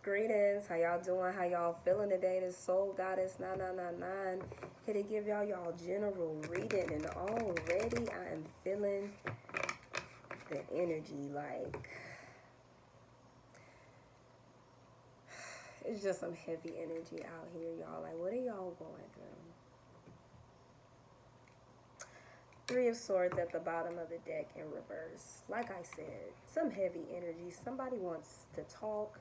Greetings, how y'all doing? How y'all feeling today? This Soul Goddess 9999 here to give y'all general reading, and already I am feeling the energy. Like, it's just some heavy energy out here, y'all. Like, what are y'all going through? Three of Swords at the bottom of the deck in reverse. Like I said, some heavy energy. Somebody wants to talk,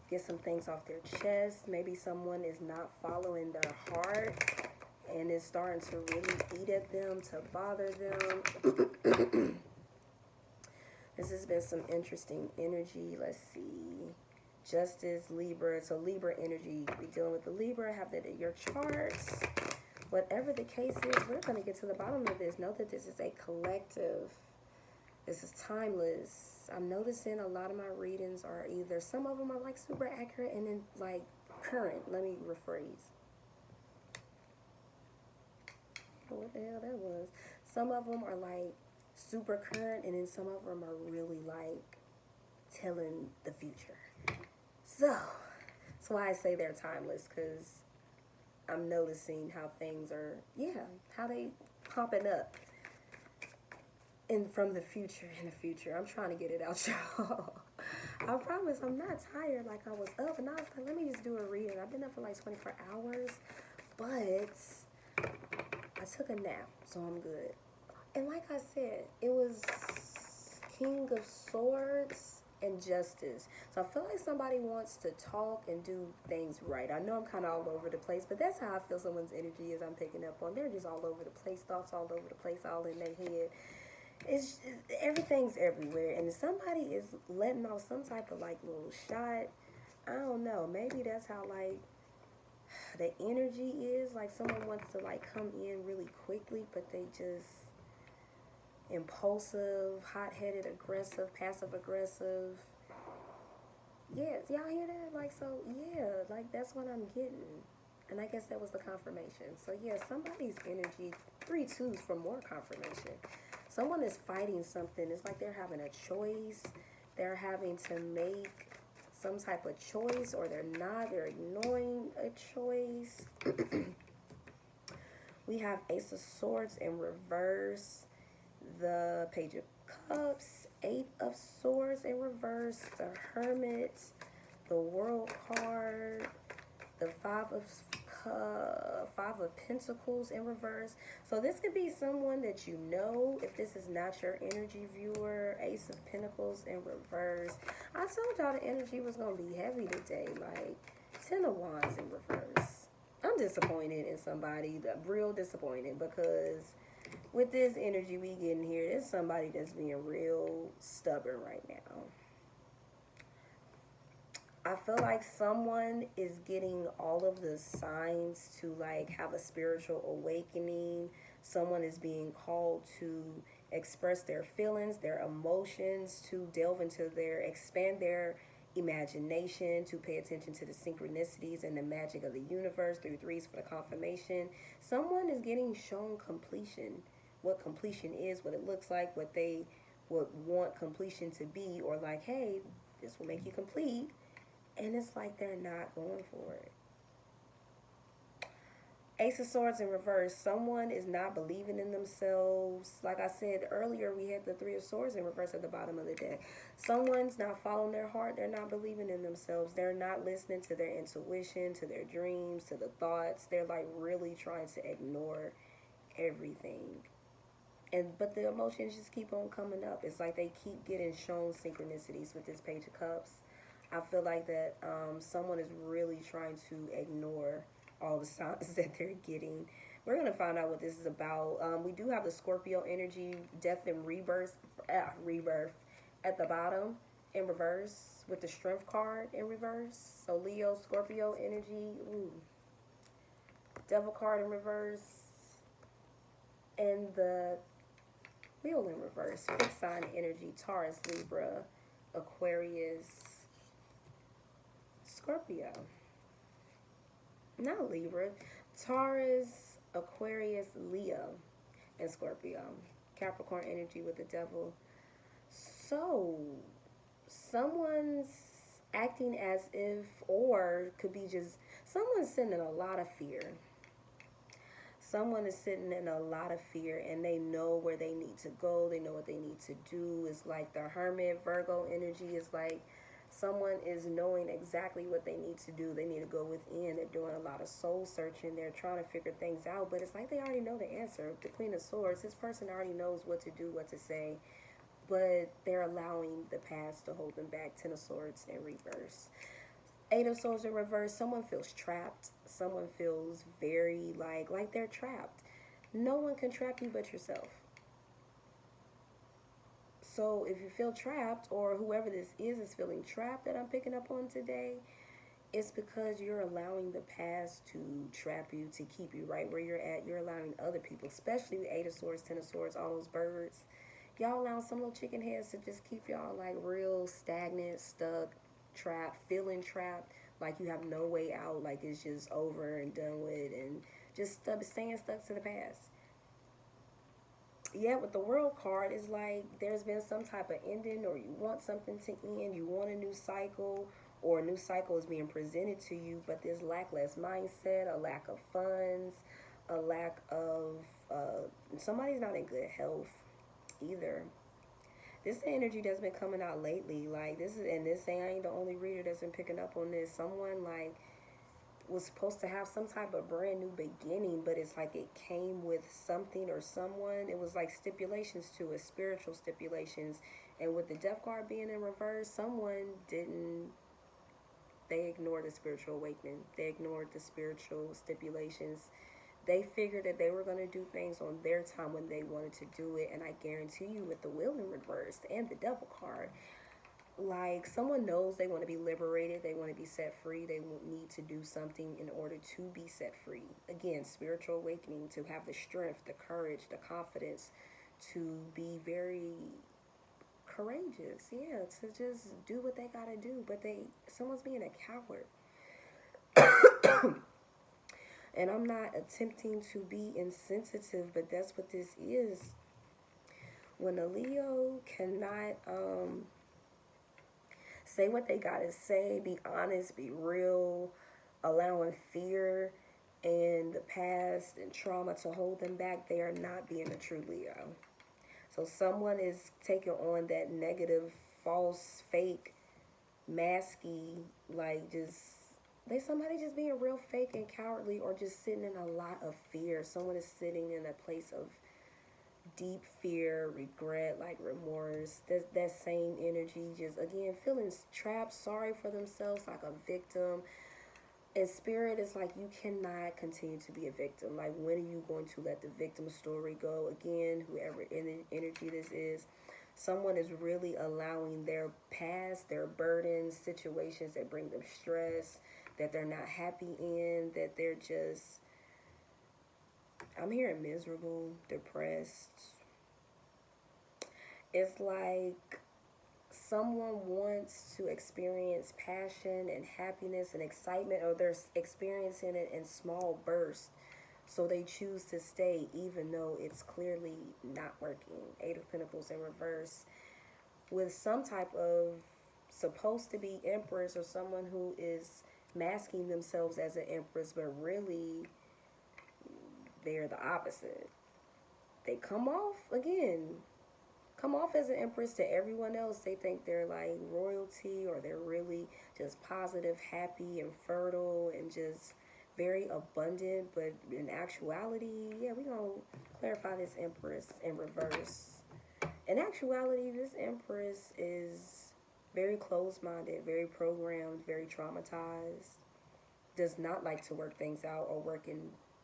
get some things off their chest. Maybe someone is not following their heart and is starting to really eat at them, to bother them. This has been some interesting energy. Let's see. Justice, Libra. So Libra energy. Be dealing with the Libra. Have that in your charts. Whatever the case is, we're going to get to the bottom of this. Know that this is a collective. This is timeless. I'm noticing a lot of my readings are either, some of them are like super accurate and then like current. Let me rephrase. What the hell that was? Some of them are like super current, and then some of them are really like telling the future. So that's why I say they're timeless, because I'm noticing how things are, how they popping up and from the future in the future. I'm trying to get it out, y'all. I promise I'm not tired. Like, I was up and I was like, let me just do a reading. I've been up for like 24 hours, but I took a nap, so I'm good. And like I said, it was King of Swords and Justice. So I feel like somebody wants to talk and do things right. I know I'm kind of all over the place, but that's how I feel someone's energy is. I'm picking up on. They're just all over the place, thoughts all over the place, all in their head. It's just, everything's everywhere, and somebody is letting off some type of like little shot. I don't know. Maybe that's how like the energy is. Like, someone wants to like come in really quickly, but they just impulsive, hot-headed, aggressive, passive-aggressive. Yeah, y'all hear that? Like, so, yeah, like, that's what I'm getting. And I guess that was the confirmation. So, yeah, somebody's energy, 3 twos for more confirmation. Someone is fighting something. It's like they're having a choice. They're having to make some type of choice, or they're not. They're ignoring a choice. We have Ace of Swords in reverse, the Page of Cups, 8 of Swords in reverse, the Hermit, the World card, the Five of Pentacles in reverse. So this could be someone that you know, if this is not your energy viewer. Ace of Pentacles in reverse. I told y'all the energy was going to be heavy today, like 10 of Wands in reverse. I'm disappointed in somebody, real disappointed, because with this energy we getting here, there's somebody that's being real stubborn right now. I feel like someone is getting all of the signs to like have a spiritual awakening. Someone is being called to express their feelings, their emotions, to delve into expand their imagination, to pay attention to the synchronicities and the magic of the universe. Through 3s for the confirmation. Someone is getting shown completion. What completion is, what it looks like, what they would want completion to be, or like, hey, this will make you complete. And it's like they're not going for it. Ace of Swords in reverse. Someone is not believing in themselves. Like I said earlier, we had the 3 of Swords in reverse at the bottom of the deck. Someone's not following their heart. They're not believing in themselves. They're not listening to their intuition, to their dreams, to the thoughts. They're like really trying to ignore everything. But the emotions just keep on coming up. It's like they keep getting shown synchronicities with this Page of Cups. I feel like that someone is really trying to ignore all the signs that they're getting. We're going to find out what this is about. We do have the Scorpio energy, death and rebirth at the bottom in reverse, with the Strength card in reverse. So Leo, Scorpio energy, Devil card in reverse, and the Wheel in reverse. Fixed sign energy, Taurus, Libra, Aquarius, Scorpio. Not Libra. Taurus, Aquarius, Leo, and Scorpio. Capricorn energy with the Devil. So, someone's acting as if, or could be just someone's sitting in a lot of fear. Someone is sitting in a lot of fear and they know where they need to go. They know what they need to do. It's like the Hermit Virgo energy is like someone is knowing exactly what they need to do. They need to go within. They're doing a lot of soul searching. They're trying to figure things out, but it's like they already know the answer. The Queen of Swords, this person already knows what to do, what to say, but they're allowing the past to hold them back. Ten of Swords in reverse. Eight of Swords in reverse, someone feels trapped. Someone feels very like they're trapped. No one can trap you but yourself. So if you feel trapped, or whoever this is feeling trapped that I'm picking up on today, it's because you're allowing the past to trap you, to keep you right where you're at. You're allowing other people, especially the Eight of Swords, Ten of Swords, all those birds. Y'all allow some little chicken heads to just keep y'all like real stagnant, stuck, trapped, feeling trapped, like you have no way out, like it's just over and done with, and just staying stuck to the past. Yeah, with the World card, it's like there's been some type of ending, or you want something to end, you want a new cycle, or a new cycle is being presented to you, but this lackless mindset, a lack of funds, a lack of, somebody's not in good health either. This energy that's been coming out lately, like this is, and this ain't the only reader that's been picking up on this. Someone like was supposed to have some type of brand new beginning, but it's like it came with something or someone. It was like stipulations to it, spiritual stipulations. And with the Death card being in reverse, someone didn't, they ignored the spiritual awakening. They ignored the spiritual stipulations. They figured that they were going to do things on their time when they wanted to do it. And I guarantee you, with the Wheel in reverse and the Devil card, like someone knows they want to be liberated, they want to be set free, they need to do something in order to be set free. Again, spiritual awakening, to have the strength, the courage, the confidence to be very courageous. Yeah, to just do what they gotta do, but someone's being a coward. And I'm not attempting to be insensitive, but that's what this is. When a Leo cannot say what they gotta say, be honest, be real, allowing fear and the past and trauma to hold them back, they are not being a true Leo. So someone is taking on that negative, false, fake, masky, like just, somebody just being real fake and cowardly, or just sitting in a lot of fear. Someone is sitting in a place of deep fear, regret, like remorse. That same energy, just again feeling trapped, sorry for themselves, like a victim. And spirit is like, you cannot continue to be a victim. Like, when are you going to let the victim story go? Again, whoever energy this is, someone is really allowing their past, their burdens, situations that bring them stress, that they're not happy in, that they're just, I'm hearing miserable, depressed. It's like someone wants to experience passion and happiness and excitement, or they're experiencing it in small bursts. So they choose to stay even though it's clearly not working. Eight of Pentacles in reverse. With some type of supposed to be empress, or someone who is masking themselves as an empress, but really they're the opposite. They come off as an empress to everyone else. They think they're like royalty, or they're really just positive, happy, and fertile, and just very abundant. But in actuality, yeah, we're going to clarify this empress in reverse. In actuality, this empress is very closed-minded, very programmed, very traumatized, does not like to work things out or work in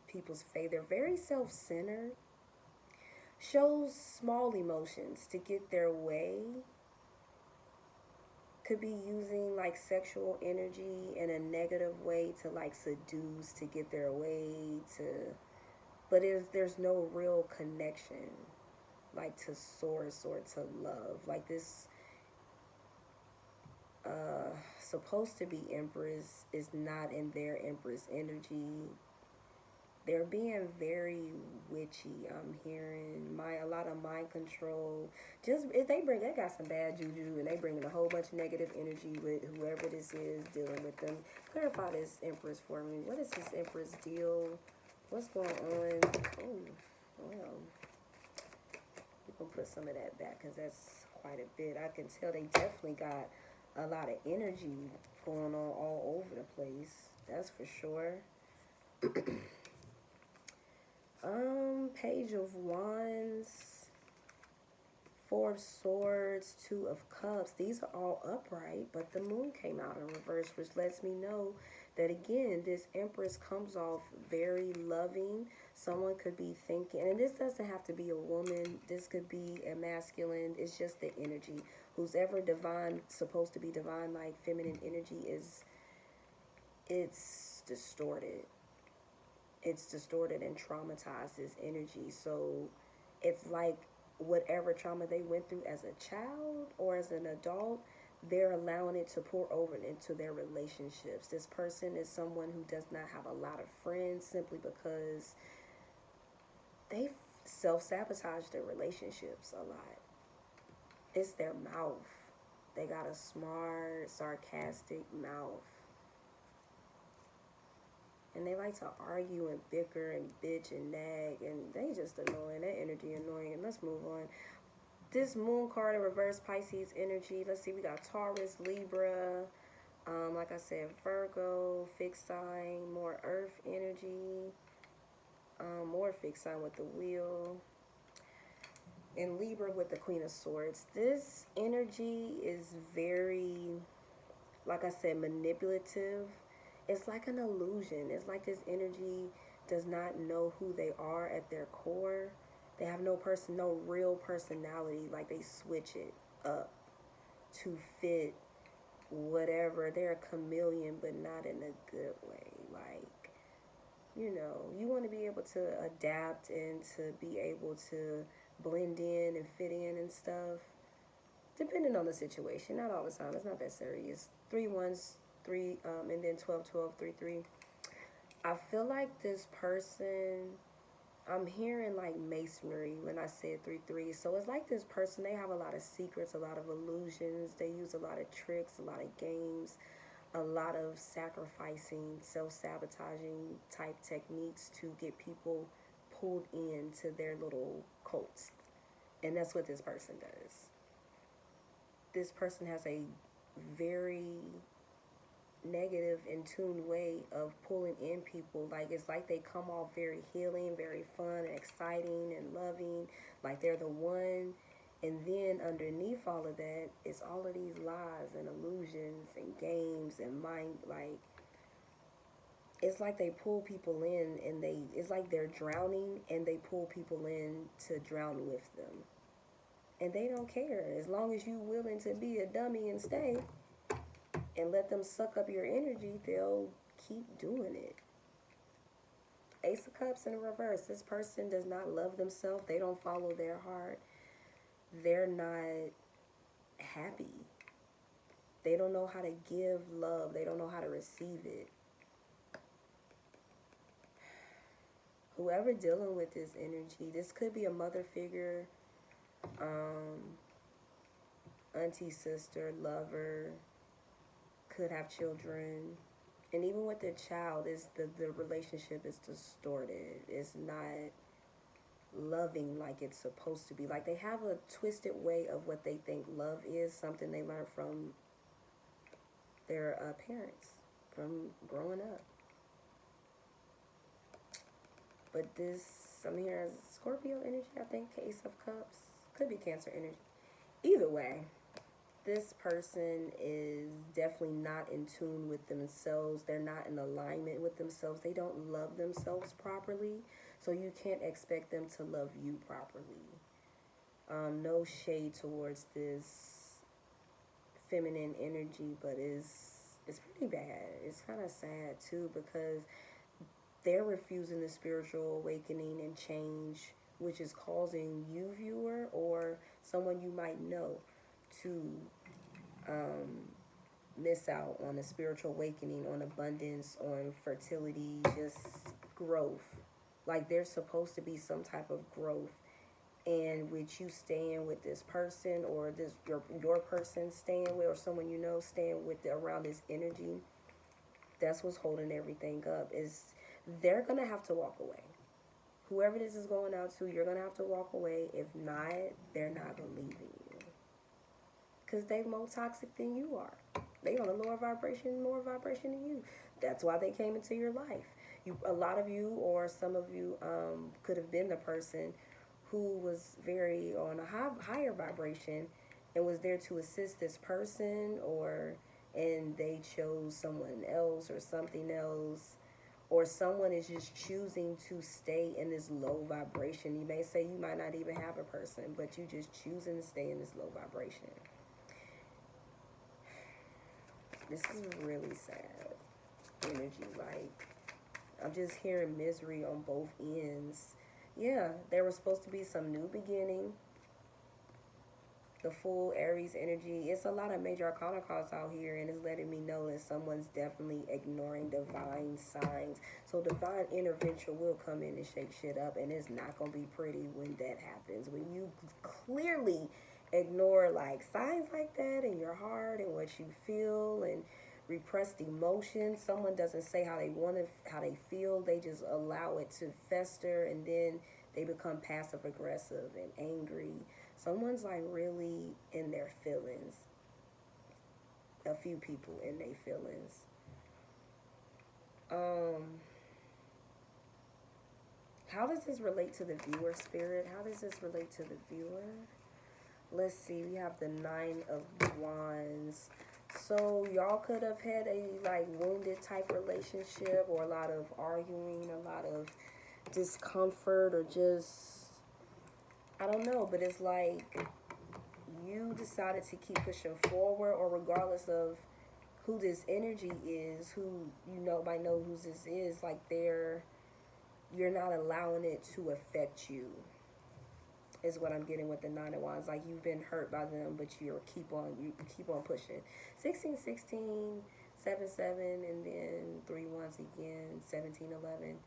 people's favor. They're very self-centered, shows small emotions to get their way, could be using like sexual energy in a negative way to like seduce, to get their way, to, but there's no real connection like to source or to love. Like this supposed to be empress is not in their empress energy. They're being very witchy. I'm hearing a lot of mind control. Just if they got some bad juju and they bringing a whole bunch of negative energy with whoever this is dealing with them. Clarify this Empress for me. What is this Empress deal? What's going on? Oh, well, we're gonna put some of that back because that's quite a bit. I can tell they definitely got a lot of energy going on all over the place. That's for sure. Page of Wands, Four of Swords, Two of Cups. These are all upright, but the moon came out in reverse, which lets me know that again, this Empress comes off very loving. Someone could be thinking, and this doesn't have to be a woman. This could be a masculine. It's just the energy. Who's ever divine, supposed to be divine, like feminine energy it's distorted. It's distorted and traumatized this energy. So it's like whatever trauma they went through as a child or as an adult, they're allowing it to pour over into their relationships. This person is someone who does not have a lot of friends simply because they self-sabotage their relationships a lot. It's their mouth. They got a smart, sarcastic mouth. And they like to argue and bicker and bitch and nag, and they just annoying. That energy annoying. And let's move on. This moon card in reverse, Pisces energy. Let's see, we got Taurus, Libra, like I said, Virgo, fixed sign, more earth energy, more fixed sign with the wheel, and Libra with the Queen of Swords. This energy is very, like I said, manipulative. It's like an illusion. It's like this energy does not know who they are at their core. They have no real personality. Like they switch it up to fit whatever. They're a chameleon, but not in a good way. Like, you want to be able to adapt and to be able to blend in and fit in and stuff. Depending on the situation, not all the time. It's not that serious. 3 ones, 3, and then 12, 12, 3, 3. I feel like this person, I'm hearing like masonry when I said 3, 3. So it's like this person, they have a lot of secrets, a lot of illusions. They use a lot of tricks, a lot of games, a lot of sacrificing, self-sabotaging type techniques to get people pulled into their little cults. And that's what this person does. This person has a very negative in tuned way of pulling in people. Like it's like they come off very healing, very fun and exciting and loving, like they're the one. And then underneath all of that is all of these lies and illusions and games and mind, like it's like they pull people in and it's like they're drowning and they pull people in to drown with them. And they don't care. As long as you're willing to be a dummy and stay and let them suck up your energy, they'll keep doing it. Ace of Cups in reverse. This person does not love themselves. They don't follow their heart. They're not happy. They don't know how to give love. They don't know how to receive it. Whoever dealing with this energy, this could be a mother figure, auntie, sister, lover, could have children. And even with the child, the relationship is distorted. It's not loving like it's supposed to be. Like they have a twisted way of what they think love is, something they learned from their parents, from growing up. But this, I'm here as Scorpio energy, I think, Ace of Cups. Could be Cancer energy. Either way, this person is definitely not in tune with themselves. They're not in alignment with themselves. They don't love themselves properly. So you can't expect them to love you properly. No shade towards this feminine energy, but it's pretty bad. It's kind of sad too because they're refusing the spiritual awakening and change, which is causing you, viewer, or someone you might know, to miss out on a spiritual awakening, on abundance, on fertility, just growth. Like there's supposed to be some type of growth, and with you staying with this person, or this your person staying with, or someone you know staying with around this energy, that's what's holding everything up. Is they're gonna have to walk away. Whoever this is going out to, you're gonna have to walk away. If not, they're not believing you, because they more toxic than you are. They on a lower vibration, more vibration than you. That's why they came into your life. A lot of you, or some of you, could have been the person who was very on a higher vibration and was there to assist this person, or and they chose someone else or something else, or someone is just choosing to stay in this low vibration. You may say you might not even have a person, but you just choosing to stay in this low vibration. This is really sad energy. Like, I'm just hearing misery on both ends. Yeah, there was supposed to be some new beginning. The full Aries energy. It's a lot of major arcana cards out here, and it's letting me know that someone's definitely ignoring divine signs. So divine intervention will come in and shake shit up, and it's not going to be pretty when that happens. When you clearly ignore like signs like that in your heart and what you feel, and repressed emotions, someone doesn't say how they want to, how they feel, they just allow it to fester, and then they become passive aggressive and angry. Someone's like really in their feelings. A few people in their feelings. How does this relate to the viewer, Spirit? How does this relate to the viewer? Let's see. We have the Nine of Wands. So y'all could have had a like wounded type relationship, or a lot of arguing, a lot of discomfort, or just, I don't know, but it's like you decided to keep pushing forward, or regardless of who this energy is, who you know might know who this is, like you're not allowing it to affect you, is what I'm getting with the Nine of Wands. Like you've been hurt by them, but you keep on pushing. 16, 16, 7, 7, and then 3 ones again, 17, 11.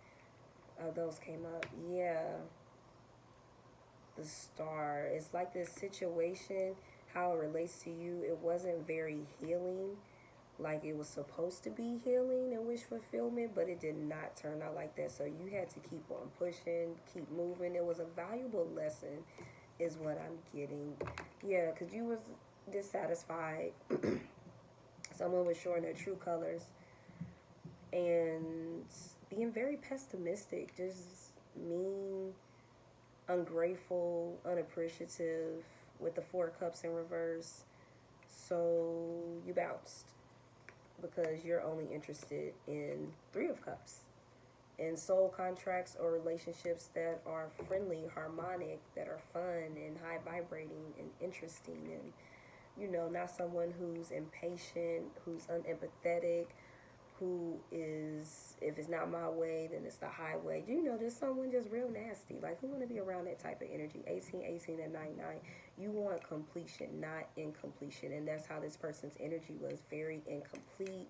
Those came up. Yeah. The Star. It's like this situation, how it relates to you, it wasn't very healing, like it was supposed to be healing and wish fulfillment, but it did not turn out like that. So you had to keep on pushing, keep moving. It was a valuable lesson, is what I'm getting. Yeah, because you was dissatisfied. Someone was showing their true colors and being very pessimistic, just mean, ungrateful, unappreciative, with the Four of Cups in reverse. So you bounced because you're only interested in Three of Cups. In soul contracts or relationships that are friendly, harmonic, that are fun and high vibrating and interesting, and not someone who's impatient, who's unempathetic, who is, if it's not my way, then it's the highway. Just someone just real nasty. Like, who want to be around that type of energy? 18, 18, and 9, 9. You want completion, not incompletion. And that's how this person's energy was. Very incomplete,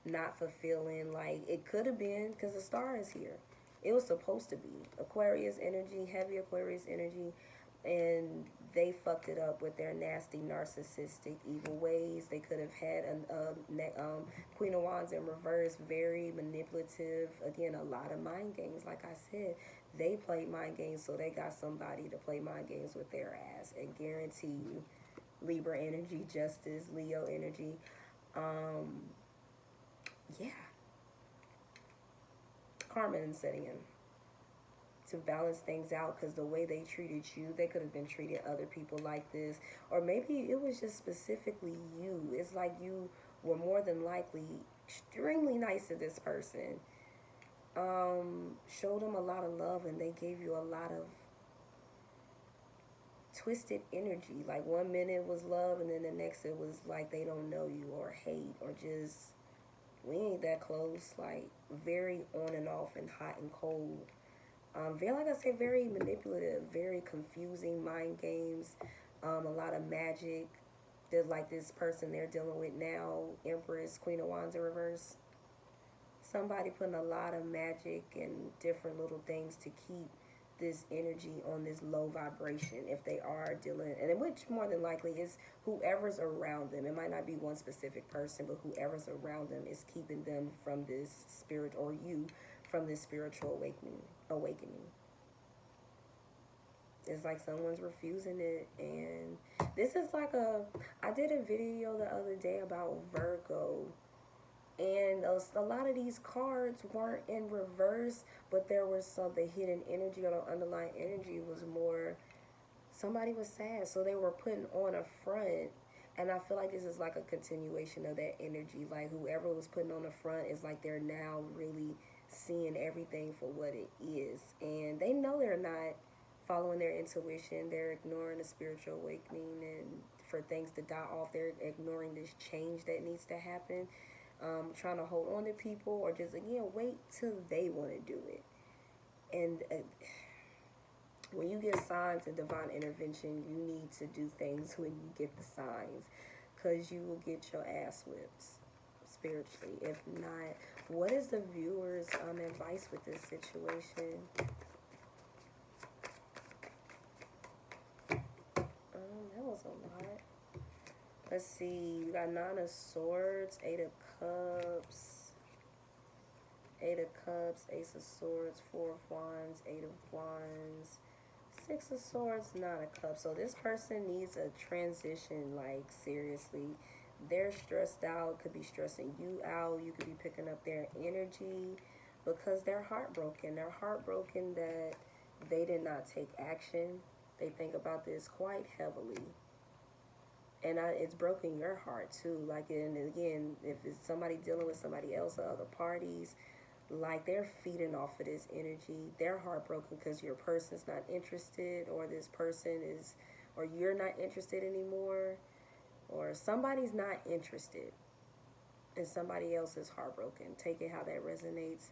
not fulfilling. Like, it could have been, because the Star is here. It was supposed to be. Aquarius energy, heavy Aquarius energy. And they fucked it up with their nasty, narcissistic, evil ways. They could have had Queen of Wands in reverse, very manipulative. Again, a lot of mind games. Like I said, they played mind games, so they got somebody to play mind games with their ass. And guarantee you, Libra energy, Justice, Leo energy. Yeah. Karma is setting in to balance things out, because the way they treated you, they could have been treating other people like this, or maybe it was just specifically you. It's like you were more than likely extremely nice to this person, showed them a lot of love, and they gave you a lot of twisted energy. Like 1 minute was love, and then the next it was like they don't know you, or hate, or just we ain't that close. Like very on and off, and hot and cold. Very, like I said, very manipulative, very confusing, mind games, a lot of magic. There's like this person they're dealing with now, Empress, Queen of Wands in reverse. somebody putting a lot of magic and different little things to keep this energy on this low vibration if they are dealing, and which more than likely is whoever's around them. It might not be one specific person, but whoever's around them is keeping them from this spirit, or you from this spiritual awakening. It's like someone's refusing it. And this is like I did a video the other day about Virgo, and a lot of these cards weren't in reverse, but there was the hidden energy, or the underlying energy was more, somebody was sad, so they were putting on a front. And I feel like this is like a continuation of that energy. Like whoever was putting on the front is like they're now really seeing everything for what it is, and they know they're not following their intuition. They're ignoring the spiritual awakening, and for things to die off, they're ignoring this change that needs to happen. Trying to hold on to people, or just again wait till they want to do it. And when you get signs of divine intervention, you need to do things when you get the signs, because you will get your ass whipped spiritually. If not, what is the viewer's advice with this situation? That was a lot. Let's see. We got 9 of Swords, 8 of Cups, 8 of Cups, Ace of Swords, 4 of Wands, 8 of Wands, 6 of Swords, 9 of Cups. So this person needs a transition, like seriously. They're stressed out, could be stressing you out. You could be picking up their energy because they're heartbroken. They're heartbroken that they did not take action. They think about this quite heavily. And it's broken your heart too. Like, and again, if it's somebody dealing with somebody else or other parties, like they're feeding off of this energy. They're heartbroken because your person's not interested, or this person is, or you're not interested anymore, or somebody's not interested, and somebody else is heartbroken. Take it how that resonates.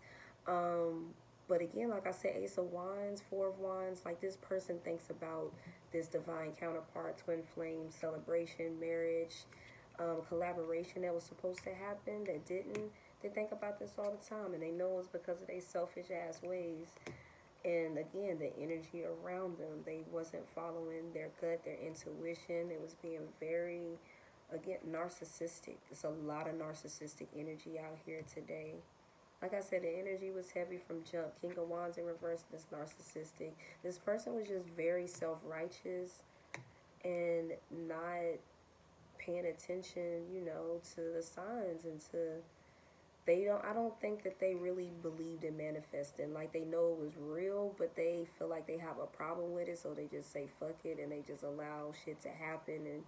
But again, like I said, Ace of Wands, 4 of Wands, like this person thinks about this divine counterpart, twin flame, celebration, marriage, collaboration that was supposed to happen that didn't. They think about this all the time, and they know it's because of their selfish ass ways. And again, the energy around them, they wasn't following their gut, their intuition. It was being very, again, narcissistic. It's a lot of narcissistic energy out here today. Like I said, the energy was heavy from jump. King of Wands in reverse, this narcissistic. This person was just very self-righteous and not paying attention, you know, to the signs, and I don't think that they really believed in manifesting. Like, they know it was real, but they feel like they have a problem with it, so they just say fuck it, and they just allow shit to happen. And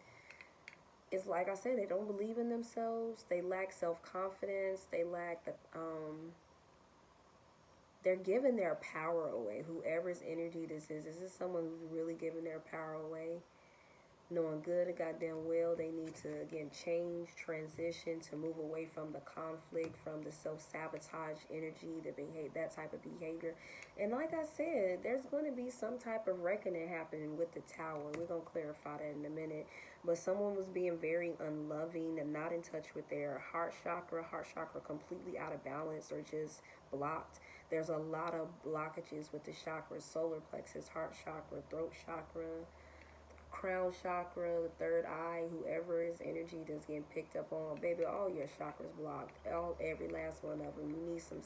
it's like I said, they don't believe in themselves. They lack self-confidence. They lack they're giving their power away. Whoever's energy this is someone who's really giving their power away, knowing good and goddamn well they need to, again, change, transition, to move away from the conflict, from the self-sabotage energy, that type of behavior. And like I said, there's going to be some type of reckoning happening with the Tower. We're going to clarify that in a minute. But someone was being very unloving and not in touch with their heart chakra completely out of balance or just blocked. There's a lot of blockages with the chakras: solar plexus, heart chakra, throat chakra, crown chakra, the third eye. Whoever's energy that's getting picked up on, baby, all your chakras blocked, every last one of them. You need some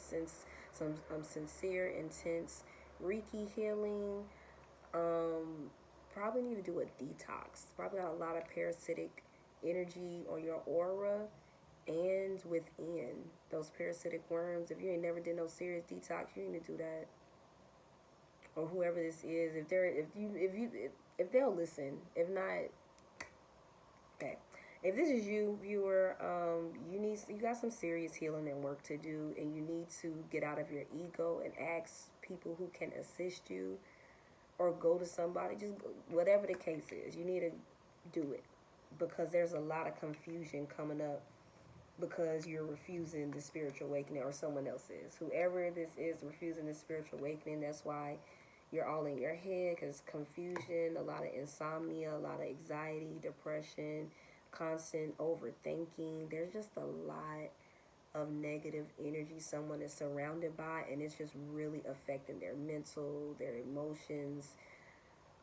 sincere, intense Reiki healing. Probably need to do a detox. Probably got a lot of parasitic energy on your aura and within. Those parasitic worms, if you ain't never did no serious detox, you need to do that. Or whoever this is, if they'll listen. If not, okay. If this is you, viewer, you got some serious healing and work to do, and you need to get out of your ego and ask people who can assist you, or go to somebody. Just whatever the case is, you need to do it, because there's a lot of confusion coming up because you're refusing the spiritual awakening, or someone else is. Whoever this is refusing the spiritual awakening, that's why you're all in your head, because confusion, a lot of insomnia, a lot of anxiety, depression, constant overthinking. There's just a lot of negative energy someone is surrounded by, and it's just really affecting their mental, their emotions.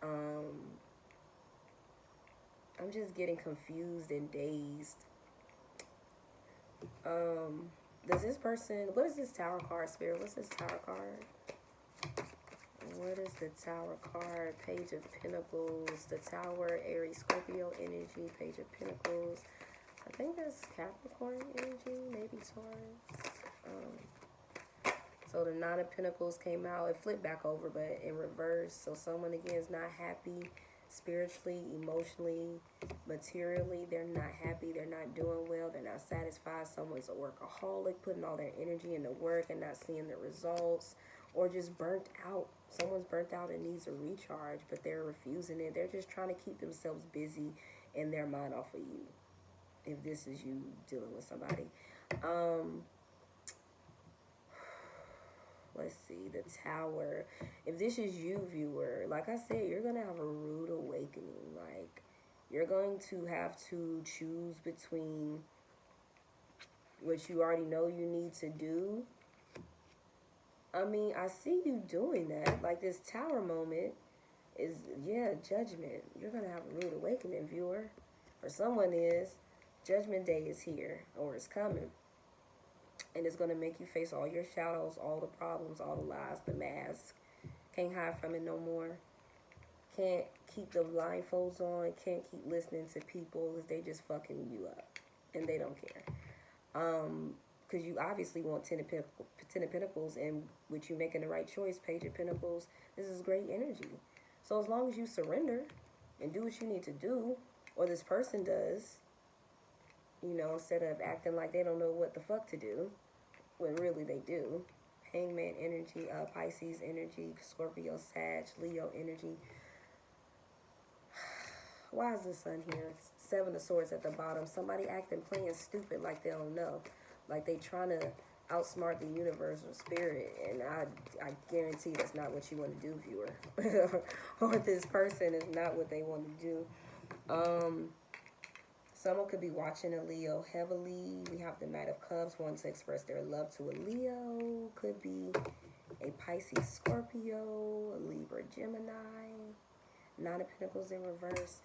I'm just getting confused and dazed. Does this person, what is this Tower card, Spirit? What's this Tower card? What is the Tower card? Page of Pentacles, the Tower, Aries, Scorpio energy, Page of Pentacles. I think that's Capricorn energy, maybe Taurus. So the Nine of Pentacles came out. It flipped back over, but in reverse. So someone, again, is not happy spiritually, emotionally, materially. They're not happy. They're not doing well. They're not satisfied. Someone's a workaholic, putting all their energy into work and not seeing the results. Or just burnt out. Someone's burnt out and needs a recharge, but they're refusing it. They're just trying to keep themselves busy and their mind off of you. If this is you dealing with somebody. Let's see, the Tower. If this is you, viewer, like I said, you're going to have a rude awakening. Like, you're going to have to choose between what you already know you need to do. I mean, I see you doing that. Like, this Tower moment is, yeah, judgment. You're going to have a rude awakening, viewer. For someone is, Judgment Day is here, or it's coming. And it's going to make you face all your shadows, all the problems, all the lies, the mask. Can't hide from it no more. Can't keep the blindfolds on. Can't keep listening to people because they just fucking you up. And they don't care. Because you obviously want Ten of Pentacles. And with you making the right choice, Page of Pentacles, this is great energy. So as long as you surrender and do what you need to do, or this person does, you know, instead of acting like they don't know what the fuck to do, when really they do. Hangman energy, Pisces energy, Scorpio, Sag, Leo energy. Why is the Sun here? Seven of Swords at the bottom. Somebody acting playing stupid like they don't know. Like they trying to outsmart the universe or spirit. And I guarantee that's not what you want to do, viewer. Or this person is not what they want to do. Someone could be watching a Leo heavily. We have the Knight of Cups, wanting to express their love to a Leo. Could be a Pisces, Scorpio, a Libra, Gemini. Nine of Pentacles in reverse.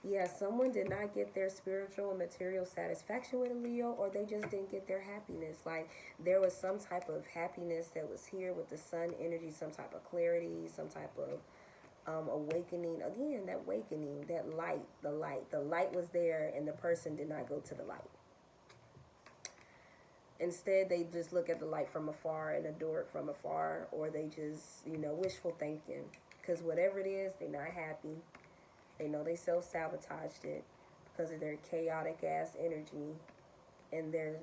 Yeah, someone did not get their spiritual and material satisfaction with a Leo, or they just didn't get their happiness. Like, there was some type of happiness that was here with the Sun energy, some type of clarity, some type of awakening. Again, that awakening, that light, the light was there, and the person did not go to the light. Instead, they just look at the light from afar and adore it from afar, or they just, you know, wishful thinking. Because whatever it is, they're not happy. They know they self-sabotaged it because of their chaotic ass energy, and them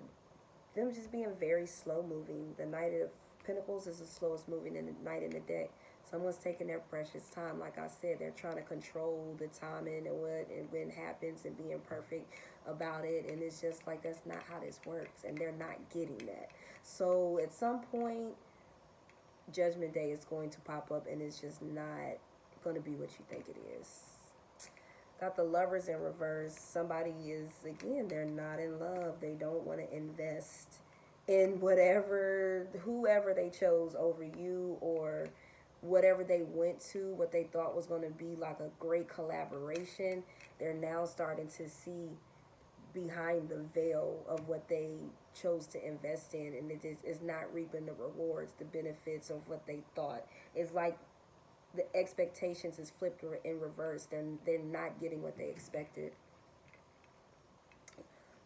just being very slow moving. The Knight of Pentacles is the slowest moving knight in the deck. Someone's taking their precious time. Like I said, they're trying to control the timing and what and when happens and being perfect about it. And it's just like, that's not how this works. And they're not getting that. So at some point, Judgment Day is going to pop up, and it's just not going to be what you think it is. Got the Lovers in reverse. Somebody is, again, they're not in love. They don't want to invest in whoever they chose over you, or whatever they went to, what they thought was going to be like a great collaboration. They're now starting to see behind the veil of what they chose to invest in, and it is not reaping the rewards, the benefits of what they thought. It's like the expectations is flipped in reverse. They're not getting what they expected.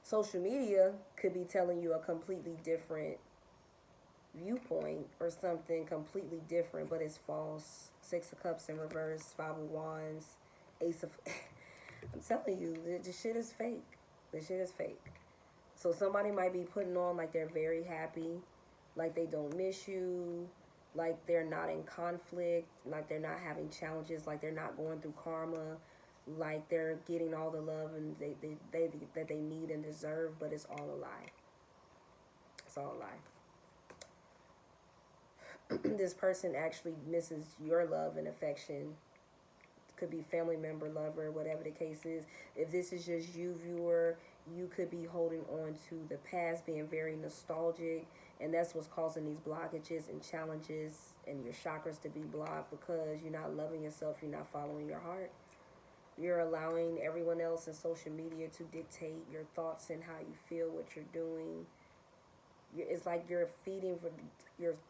Social media could be telling you a completely different viewpoint or something completely different, but it's false. Six of Cups in reverse, Five of Wands, Ace of... I'm telling you, the shit is fake. The shit is fake. So somebody might be putting on like they're very happy, like they don't miss you, like they're not in conflict, like they're not having challenges, like they're not going through karma, like they're getting all the love and that they need and deserve, but it's all a lie. It's all a lie. This person actually misses your love and affection. Could be family member, lover, whatever the case is. If this is just you, viewer, You could be holding on to the past, being very nostalgic, and that's what's causing these blockages and challenges and your chakras to be blocked because you're not loving yourself, you're not following your heart. You're allowing everyone else in social media to dictate your thoughts and how you feel, what you're doing. It's like you're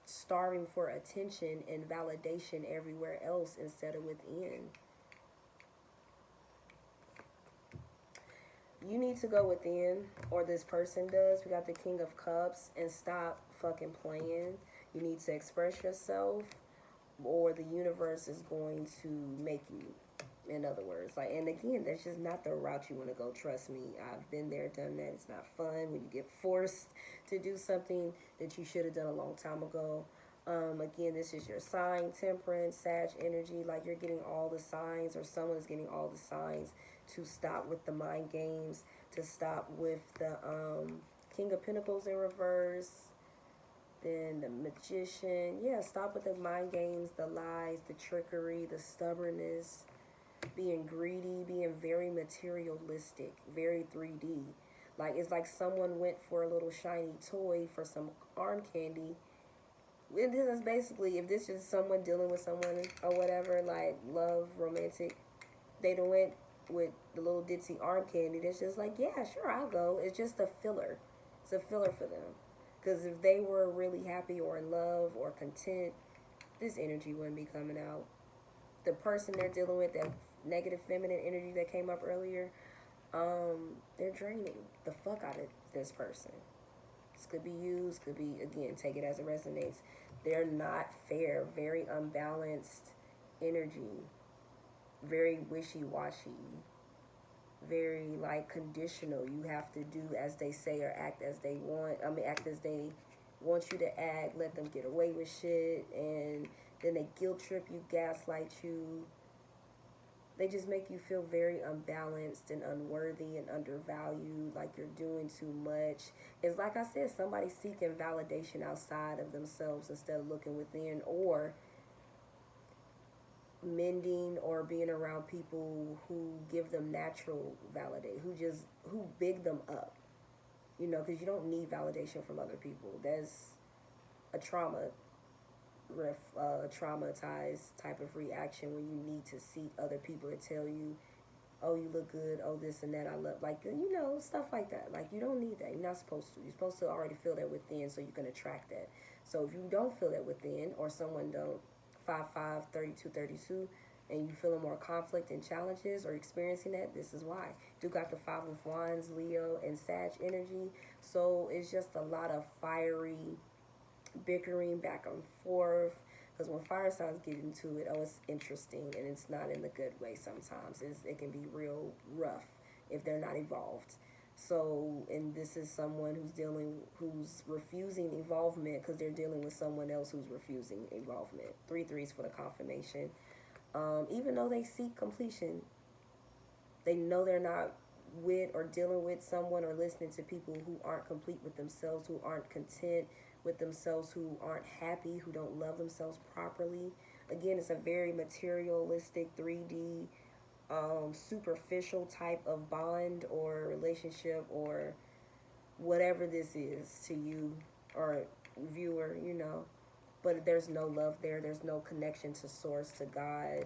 starving for attention and validation everywhere else instead of within. You need to go within, or this person does. We got the King of Cups, and stop fucking playing. You need to express yourself, or the universe is going to make you. In other words, like, and again, that's just not the route you want to go. Trust me, I've been there, done that. It's not fun when you get forced to do something that you should have done a long time ago. Again, this is your sign, Temperance, Sag energy. Like, you're getting all the signs, or someone is getting all the signs to stop with the mind games, to stop with the King of Pentacles in reverse, then the Magician. Yeah, stop with the mind games, the lies, the trickery, the stubbornness, being greedy, being very materialistic, very 3D. Like, it's like someone went for a little shiny toy for some arm candy. And this is basically, if this is someone dealing with someone or whatever, like love, romantic, they don't went with the little ditzy arm candy. That's just like, yeah, sure, I'll go. It's just a filler. It's a filler for them. Because if they were really happy or in love or content, this energy wouldn't be coming out. The person they're dealing with, that negative feminine energy that came up earlier, they're draining the fuck out of this person. This could be used, could be, again, take it as it resonates. They're not fair, very unbalanced energy, very wishy-washy, very, like, conditional. You have to do as they say or act as they want. Act as they want you to act, let them get away with shit, and then they guilt trip you, gaslight you. They just make you feel very unbalanced and unworthy and undervalued, like you're doing too much. It's like I said, somebody seeking validation outside of themselves instead of looking within, or mending or being around people who give them natural validation, who big them up. You know, because you don't need validation from other people. That's a traumatized type of reaction when you need to see other people to tell you, oh, you look good, oh, this and that, I love, like, you know, stuff like that. Like, you don't need that. You're not supposed to. You're supposed to already feel that within, so you can attract that. So if you don't feel that within, or someone don't, 5'5", 32, 32, and you feeling more conflict and challenges or experiencing that, this is why. You got the 5 of Wands, Leo, and Sag energy. So it's just a lot of fiery bickering back and forth, because when fire signs get into it, oh, it's interesting, and it's not in the good way sometimes. It can be real rough if they're not evolved. So, and this is someone who's refusing evolvement because they're dealing with someone else who's refusing evolvement. 3 threes for the confirmation. Even though they seek completion, they know they're not with or dealing with someone or listening to people who aren't complete with themselves, who aren't content with themselves, who aren't happy, who don't love themselves properly. Again, it's a very materialistic, 3D, superficial type of bond or relationship or whatever this is to you or viewer, you know. But there's no love there. There's no connection to source, to God.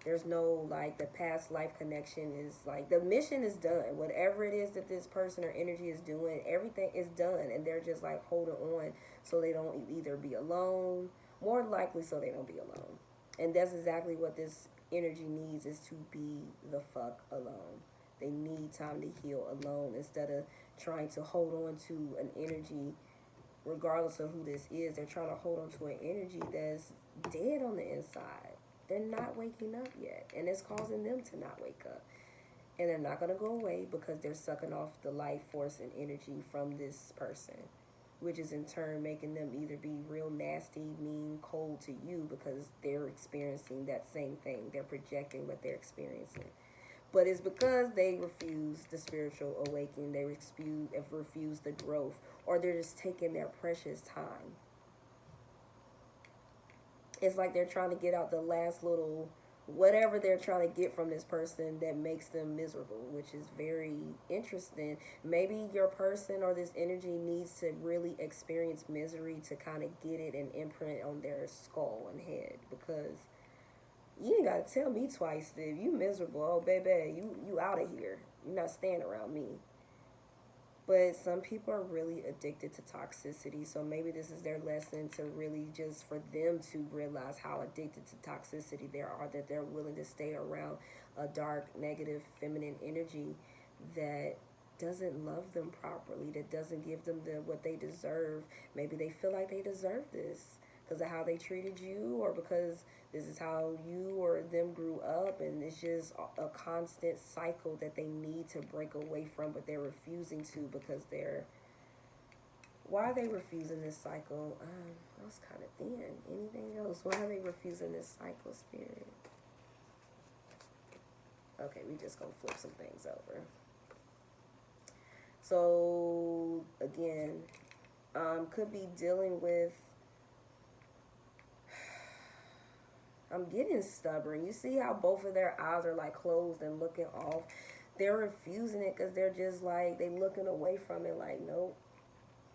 There's no, like, the past life connection is, like, the mission is done. Whatever it is that this person or energy is doing, everything is done. And they're just, like, holding on so they don't either be alone, more likely so they don't be alone. And that's exactly what this energy needs, is to be the fuck alone. They need time to heal alone instead of trying to hold on to an energy, regardless of who this is. They're trying to hold on to an energy that's dead on the inside. They're not waking up yet, and it's causing them to not wake up. And they're not going to go away because they're sucking off the life force and energy from this person, which is in turn making them either be real nasty, mean, cold to you because they're experiencing that same thing. They're projecting what they're experiencing. But it's because they refuse the spiritual awakening, they refuse the growth, or they're just taking their precious time. It's like they're trying to get out the last little whatever they're trying to get from this person that makes them miserable, which is very interesting. Maybe your person or this energy needs to really experience misery to kind of get it and imprint on their skull and head, because you ain't gotta tell me twice that you miserable. Oh baby, you out of here. You're not staying around me. But some people are really addicted to toxicity, so maybe this is their lesson to really just for them to realize how addicted to toxicity they are, that they're willing to stay around a dark, negative, feminine energy that doesn't love them properly, that doesn't give them what they deserve. Maybe they feel like they deserve this because of how they treated you, or because this is how you or them grew up, and it's just a constant cycle that they need to break away from, but they're refusing to because they're. Why are they refusing this cycle? That was kind of thin. Anything else? Why are they refusing this cycle, Spirit? Okay, we just gonna flip some things over. So again, could be dealing with. I'm getting stubborn. You see how both of their eyes are like closed and looking off? They're refusing it because they're just like, they looking away from it like, nope.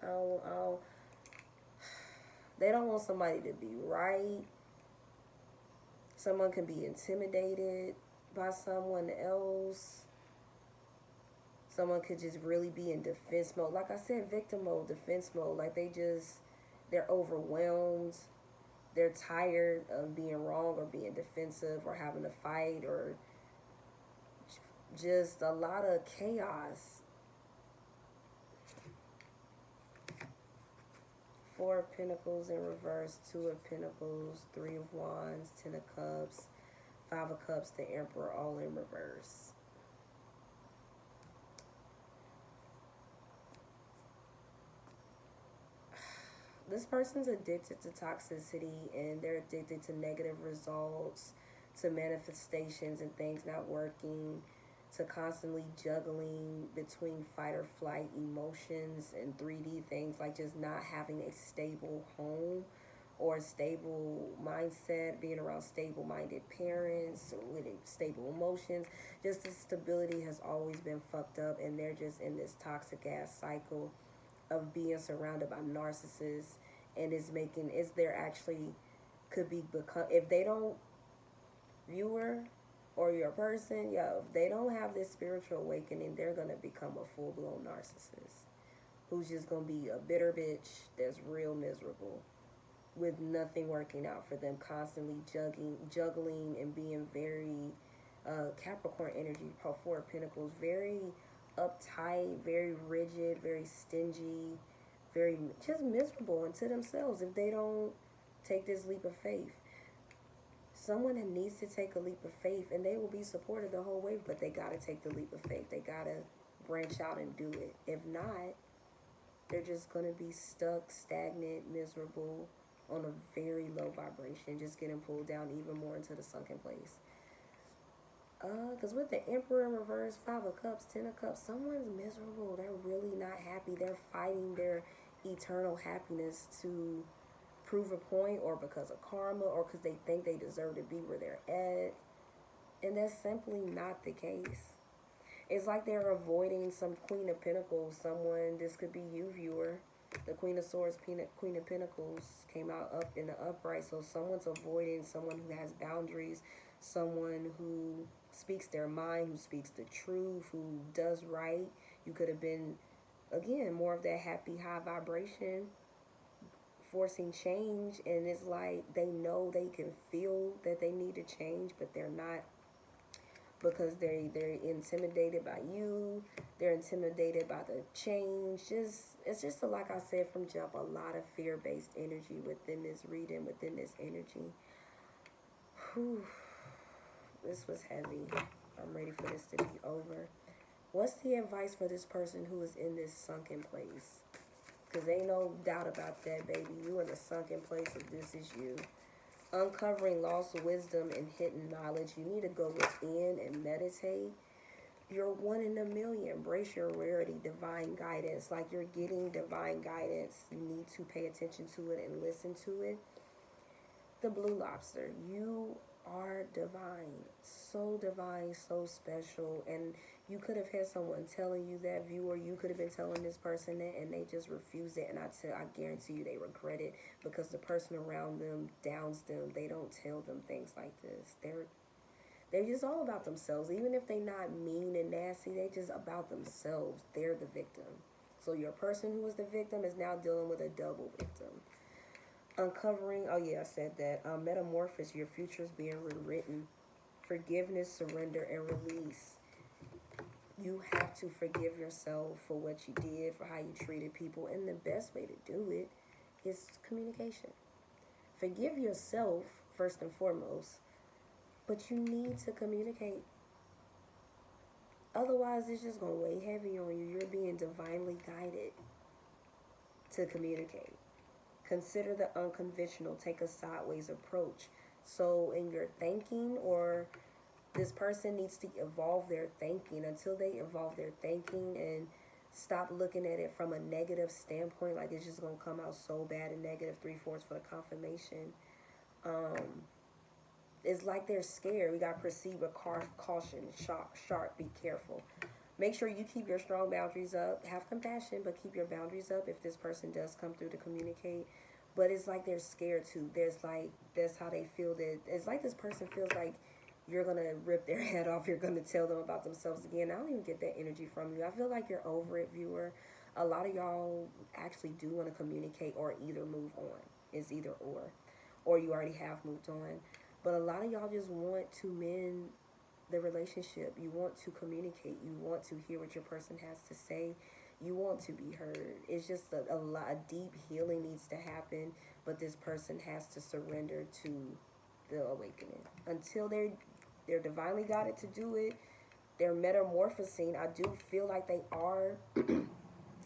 I don't. They don't want somebody to be right. Someone can be intimidated by someone else. Someone could just really be in defense mode. Like I said, victim mode, defense mode. Like they're overwhelmed. They're tired of being wrong or being defensive or having to fight, or just a lot of chaos. Four of Pentacles in reverse, Two of Pentacles, Three of Wands, Ten of Cups, Five of Cups, the Emperor, all in reverse. This person's addicted to toxicity, and they're addicted to negative results, to manifestations and things not working, to constantly juggling between fight or flight emotions and 3D things, like just not having a stable home or a stable mindset, being around stable-minded parents with stable emotions. Just the stability has always been fucked up, and they're just in this toxic-ass cycle of being surrounded by narcissists, and there actually could be become, if they don't, viewer or your person, if they don't have this spiritual awakening, they're gonna become a full-blown narcissist who's just gonna be a bitter bitch that's real miserable with nothing working out for them, constantly juggling and being very Capricorn energy, Four of Pentacles, very uptight, very rigid, very stingy, very just miserable into themselves if they don't take this leap of faith. Someone that needs to take a leap of faith, and they will be supported the whole way, but they gotta take the leap of faith. They gotta branch out and do it. If not, they're just gonna be stuck, stagnant, miserable, on a very low vibration, just getting pulled down even more into the sunken place. Because with the Emperor in reverse, Five of Cups, Ten of Cups, someone's miserable. They're really not happy. They're fighting their eternal happiness to prove a point, or because of karma, or because they think they deserve to be where they're at. And that's simply not the case. It's like they're avoiding some Queen of Pentacles. Someone, this could be you, viewer. The Queen of Swords, Queen of Pentacles came out up in the upright. So someone's avoiding someone who has boundaries, someone who speaks their mind, who speaks the truth, who does right. You could have been, again, more of that happy, high vibration, forcing change. And it's like they know, they can feel that they need to change, but they're not, because they're intimidated by you. They're intimidated by the change. It's just like I said from jump, a lot of fear-based energy within this reading, within this energy. Whew. This was heavy. I'm ready for this to be over. What's the advice for this person who is in this sunken place? Because ain't no doubt about that, baby. You in the sunken place if this is you. Uncovering lost wisdom and hidden knowledge. You need to go within and meditate. You're one in a million. Embrace your rarity, divine guidance. Like you're getting divine guidance. You need to pay attention to it and listen to it. The Blue Lobster. You are divine, so special. And you could have had someone telling you that, viewer. You could have been telling this person that, and they just refuse it. And I guarantee you they regret it, because the person around them downs them. They don't tell them things like this. They're just all about themselves. Even if they're not mean and nasty, they just about themselves. They're the victim. So your person who was the victim is now dealing with a double victim. Uncovering, oh yeah, I said that. Metamorphosis, your future's being rewritten. Forgiveness, surrender, and release. You have to forgive yourself for what you did, for how you treated people. And the best way to do it is communication. Forgive yourself first and foremost, but you need to communicate. Otherwise, it's just going to weigh heavy on you. You're being divinely guided to communicate. Consider the unconventional. Take a sideways approach. So in your thinking, or this person needs to evolve their thinking. Until they evolve their thinking and stop looking at it from a negative standpoint, like it's just going to come out so bad and negative 3/4 for the confirmation. It's like they're scared. We got to proceed with caution, sharp, be careful. Make sure you keep your strong boundaries up. Have compassion, but keep your boundaries up if this person does come through to communicate. But it's like they're scared too. That's how they feel. That it's like this person feels like you're going to rip their head off. You're going to tell them about themselves again. I don't even get that energy from you. I feel like you're over it, viewer. A lot of y'all actually do want to communicate or either move on. It's either or you already have moved on. But a lot of y'all just want to mend the relationship. You want to communicate. You want to hear what your person has to say. You want to be heard. It's just a deep healing needs to happen, but this person has to surrender to the awakening. Until they're divinely guided to do it, they're metamorphosing. I do feel like they are.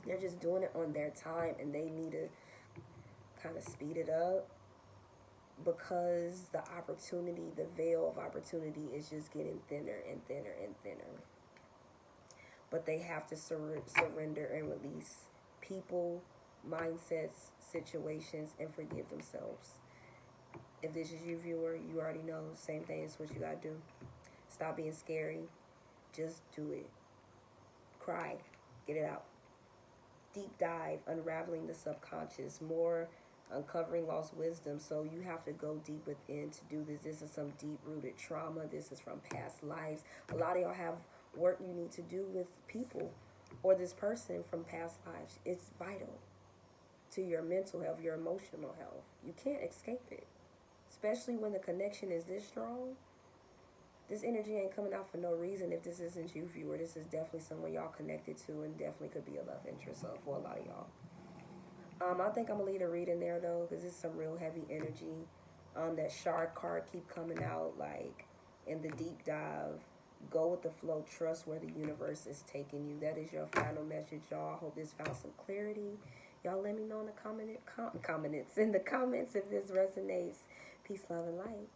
They're just doing it on their time, and they need to kind of speed it up, because the opportunity, the veil of opportunity is just getting thinner and thinner and thinner. But they have to surrender and release people, mindsets, situations, and forgive themselves. If this is you, viewer, you already know. Same thing is what you gotta do. Stop being scary. Just do it. Cry. Get it out. Deep dive, unraveling the subconscious, more uncovering lost wisdom. So you have to go deep within to do this. This is some deep-rooted trauma. This is from past lives. A lot of y'all have work you need to do with people or this person from past lives. It's vital to your mental health, your emotional health. You can't escape it, especially when the connection is this strong. This energy ain't coming out for no reason. If this isn't you, viewer, this is definitely someone y'all connected to, and definitely could be a love interest for a lot of y'all. I think I'm going to leave the reading there, though, because it's some real heavy energy. That shard card keep coming out, like, in the deep dive. Go with the flow. Trust where the universe is taking you. That is your final message, y'all. I hope this found some clarity. Y'all let me know in the comments if this resonates. Peace, love, and light.